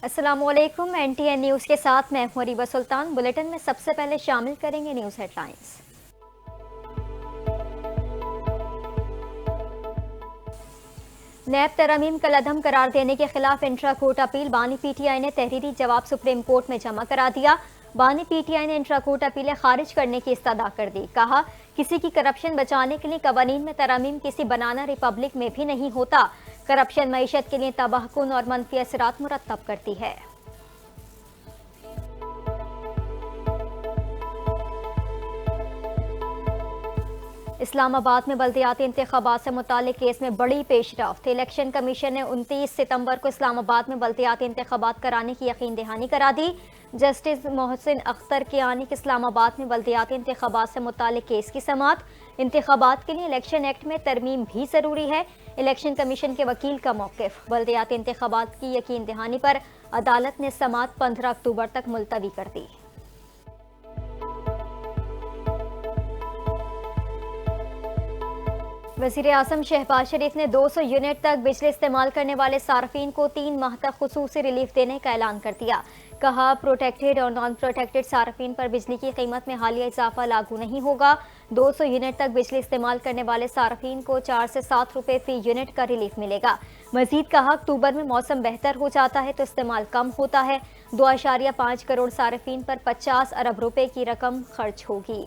अस्सलामुअलैकुम। NTN news के साथ मैं हूं रिबा सुल्तान। बुलेटिन में सबसे पहले शामिल करेंगे न्यूज़ हेडलाइंस। नैब तरमीम कल अदम करार देने के खिलाफ इंट्रा कोर्ट अपील। बानी PTI ने तहरीरी जवाब सुप्रीम कोर्ट में जमा करा दिया। बानी PTI ने इंट्रा कोर्ट अपीलें खारिज करने की इस्तदा कर दी। कहा, किसी की करप्शन बचाने के लिए कवानीन में तरमीम किसी बनाना रिपब्लिक में भी नहीं होता। करप्शन मईशत के लिए तबाहकुन और मनफी असरात मुरतब करती है। इस्लामाबाद में बल्दियाती इंतखाबात से मुताल्लिक केस में बड़ी पेशरफ्त। इलेक्शन कमीशन ने 29 सितंबर को इस्लामाबाद में बल्दियाती इंतखाबात कराने की यकीन दहानी करा दी। जस्टिस मोहसिन अख्तर कियानी के इस्लामाबाद में बल्दियाती इंतखाबात से मुताल्लिक केस की समाअत। इंतखाबात के लिए इलेक्शन एक्ट में तरमीम भी जरूरी है। इलेक्शन कमीशन के वकील का मौक़िफ़। बल्दियाती इंतखाबात की यकीन दहानी पर अदालत ने समाअत 15 अक्टूबर तक मुलतवी कर दी। वज़ीर आज़म शहबाज शरीफ ने 200 यूनिट तक बिजली इस्तेमाल करने वाले सार्फिन को 3 माह तक खुसूसी रिलीफ देने का ऐलान कर दिया। कहा, प्रोटेक्टेड और नॉन प्रोटेक्टेड सार्फिन पर बिजली की कीमत में हालिया इजाफा लागू नहीं होगा। 200 यूनिट तक बिजली इस्तेमाल करने वाले सार्फिन को 4 से 7 रुपए फी यूनिट का रिलीफ मिलेगा। मजीद कहा, अक्टूबर में मौसम बेहतर हो जाता है तो इस्तेमाल कम होता है। 2.5 करोड़ सार्फिन पर 50 अरब रुपए की रकम खर्च होगी।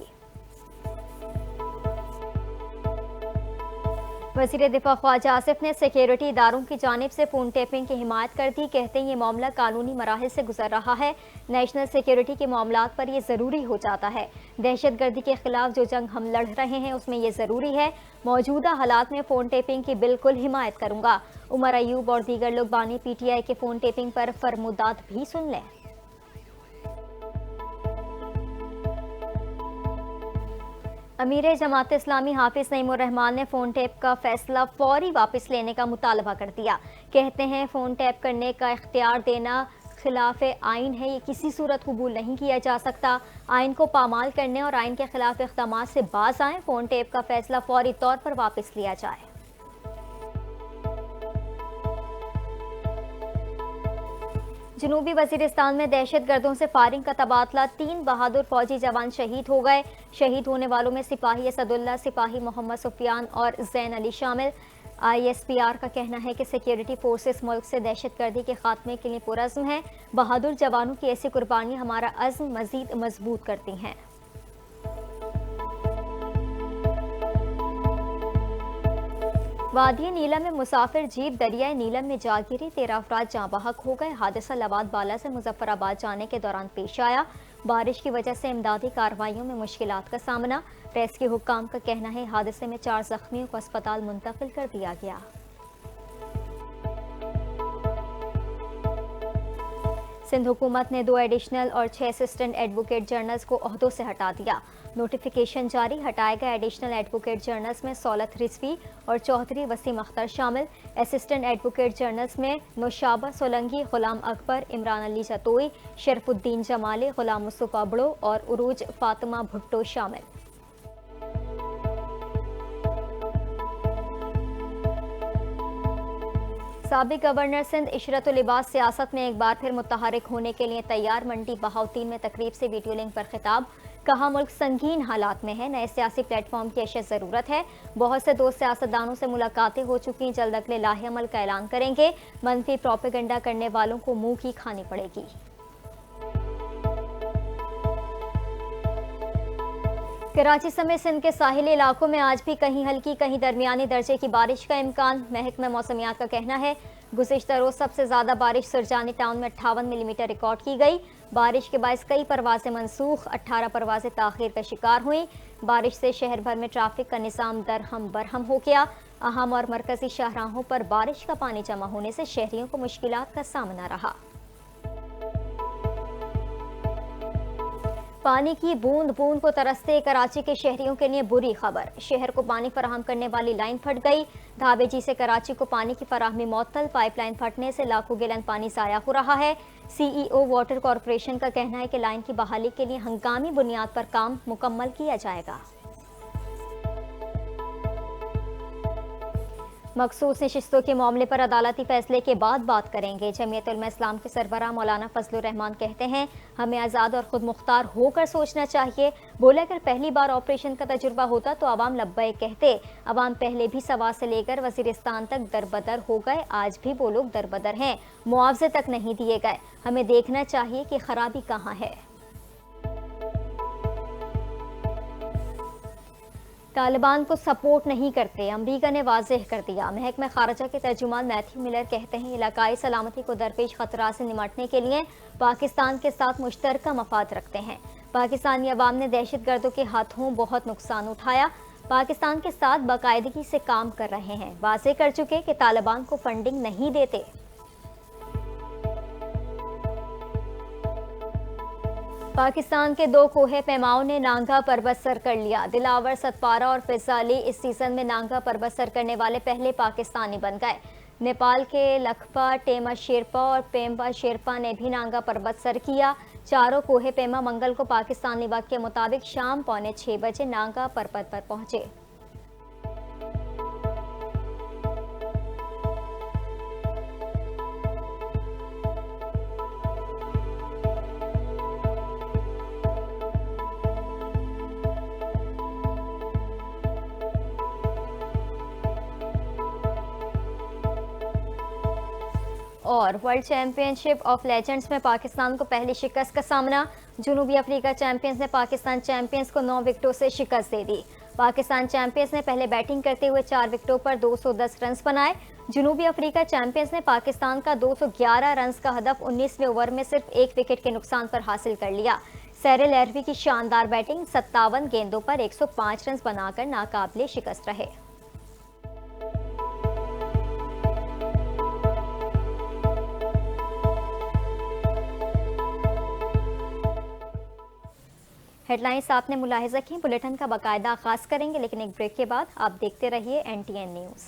वज़ीर दिफा ख्वाजा आसिफ ने सिक्योरिटी इदारों की जानिब से फोन टेपिंग की हिमायत कर दी। कहते हैं ये मामला कानूनी मराहिल से गुजर रहा है। नेशनल सिक्योरिटी के मामलात पर यह ज़रूरी हो जाता है। दहशत गर्दी के खिलाफ जो जंग हम लड़ रहे हैं उसमें यह ज़रूरी है। मौजूदा हालात में फ़ोन टेपिंग की बिल्कुल हिमायत करूँगा। उमर अयूब और दीगर लोग बानी PTI के फ़ोन टेपिंग पर फरमुदात भी सुन लें। अमीर जमात इस्लामी हाफिज नईमुर रहमान ने फ़ोन टैप का फैसला फौरी वापस लेने का मुतालबा कर दिया। कहते हैं फ़ोन टैप करने का इख्तियार देना खिलाफ आइन है, ये किसी सूरत कबूल नहीं किया जा सकता। आइन को पामाल करने और आइन के खिलाफ इक़दामात से बाज आएँ। फ़ोन टैप का फैसला फौरी तौर पर वापस लिया जाए। जनूबी वजीरिस्तान में दहशत गर्दों से फायरिंग का तबादला। 3 बहादुर फौजी जवान शहीद हो गए। शहीद होने वालों में सिपाही असदुल्ला, सिपाही मोहम्मद सुफियान और जैन अली शामिल। ISPR का कहना है कि सिक्योरिटी फोर्सेस मुल्क से दहशत गर्दी के खात्मे के लिए पुरअज़्म हैं। बहादुर जवानों की ऐसी कुर्बानियां हमारा अज़्म मजीद मजबूत करती हैं। वादी नीलम में मुसाफिर जीप दरियाए नीलम में जा गिरी। 13 अफराद जाँ बहक हो गए। हादसा लवाद बाला से मुजफ्फराबाद जाने के दौरान पेश आया। बारिश की वजह से इमदादी कार्रवाइयों में मुश्किलात का सामना। रेस्क्यू हुक्काम का कहना है हादसे में 4 जख्मियों को अस्पताल मुंतकिल कर दिया गया। सिंध हुकूमत ने 2 एडिशनल और 6 असिस्टेंट एडवोकेट जनरल्स को ओहदों से हटा दिया। नोटिफिकेशन जारी। हटाए गए एडिशनल एडवोकेट जनरल्स में सौलत रिजवी और चौधरी वसीम अख्तर शामिल। असिस्टेंट एडवोकेट जनरल्स में नौशाबा सोलंगी, गुलाम अकबर, इमरान अली जतोई, शरफुद्दीन जमाली, गुलाम मुस्तफा बड़ो और उरूज फातिमा भुट्टो शामिल। साबिक गवर्नर सिंध इशरतुल इबाद सियासत में एक बार फिर मुतहरिक होने के लिए तैयार। मंडी बहाउतीन में तकरीब से वीडियो लिंक पर खिताब। कहा, मुल्क संगीन हालात में है, नए सियासी प्लेटफॉर्म की अशद ज़रूरत है। बहुत से दोस्त सियासतदानों से मुलाकातें हो चुकी, जल्द अगले लाहे अमल का ऐलान करेंगे। मनफी प्रोपेगेंडा करने वालों को मुंह की खानी पड़ेगी। कराची समेत सिंध के साहिली इलाकों में आज भी कहीं हल्की कहीं दरमियानी दर्जे की बारिश का इम्कान। महकमा मौसमियात का कहना है गुज़िश्ता रोज सबसे ज्यादा बारिश सुरजानी टाउन में 58 मिलीमीटर रिकॉर्ड की गई। बारिश के बायस कई परवाजें मनसूख, 18 परवाजें ताखीर का शिकार हुई। बारिश से शहर भर में ट्रैफिक का निज़ाम दरहम बरहम हो गया। अहम और मरकजी शाहराहों पर बारिश का पानी जमा होने से शहरियों को मुश्किलात का सामना रहा। पानी की बूंद बूंद को तरसते कराची के शहरियों के लिए बुरी खबर। शहर को पानी फराहम करने वाली लाइन फट गई। धाबेजी से कराची को पानी की फराहमी मुअत्तल। पाइपलाइन फटने से लाखों गैलन पानी ज़ाया हो रहा है। CEO वाटर कॉरपोरेशन का कहना है कि लाइन की बहाली के लिए हंगामी बुनियाद पर काम मुकम्मल किया जाएगा। मखसूस नशिस्तों के मामले पर अदालती फैसले के बाद बात करेंगे। जमीयत उलमा इस्लाम के सरबराह मौलाना फजलुर रहमान कहते हैं, हमें आज़ाद और खुद मुख्तार होकर सोचना चाहिए। बोले, अगर पहली बार ऑपरेशन का तजुर्बा होता तो अवाम लब्बैक कहते। अवाम पहले भी सवा से लेकर वजीरिस्तान तक दरबदर हो गए, आज भी वो लोग दरबदर हैं, मुआवजे तक नहीं दिए गए। हमें देखना चाहिए कि खराबी कहाँ है। तालिबान को सपोर्ट नहीं करते, अमरीका ने वाज़ेह कर दिया। महकमा खारजा के तर्जुमान मैथ्यू मिलर कहते हैं, इलाकाई सलामती को दरपेश खतरा से निमटने के लिए पाकिस्तान के साथ मुश्तरका मफाद रखते हैं। पाकिस्तानी अवाम ने दहशत गर्दों के हाथों बहुत नुकसान उठाया, पाकिस्तान के साथ बाकायदगी से काम कर रहे हैं। वाज़ेह कर चुके कि तालिबान को फंडिंग नहीं देते। पाकिस्तान के दो कोहे पैमाओं ने नांगा पर्वत सर कर लिया। दिलावर, सतपारा और फिजाली इस सीजन में नांगा पर्वत सर करने वाले पहले पाकिस्तानी बन गए। नेपाल के लखपा, टेमा शेरपा और पेम्बा शेरपा ने भी नांगा पर्वत सर किया। चारों कोहे पैमा मंगल को पाकिस्तानी वक्त के मुताबिक शाम 5:45 बजे नांगा पर्वत पर पहुंचे। और वर्ल्ड चैंपियनशिप ऑफ लेजेंड्स में पाकिस्तान को पहली शिकस्त का सामना। जनूबी अफ्रीका चैंपियंस ने पाकिस्तान चैंपियंस को 9 विकेटों से शिकस्त दे दी। पाकिस्तान चैंपियंस ने पहले बैटिंग करते हुए 4 विकेटों पर 210 रन बनाए। जनूबी अफ्रीका चैंपियंस ने पाकिस्तान का 211 रन का हदफ 19वें ओवर में सिर्फ 1 विकेट के नुकसान पर हासिल कर लिया। सैरेल एरवी की शानदार बैटिंग 57 गेंदों पर 105 रन बनाकर नाकाबिले शिकस्त रहे। हेडलाइंस आपने मुलाहिजा की। बुलेटिन का बाकायदा आगाज करेंगे, लेकिन एक ब्रेक के बाद आप देखते रहिए NTN न्यूज़।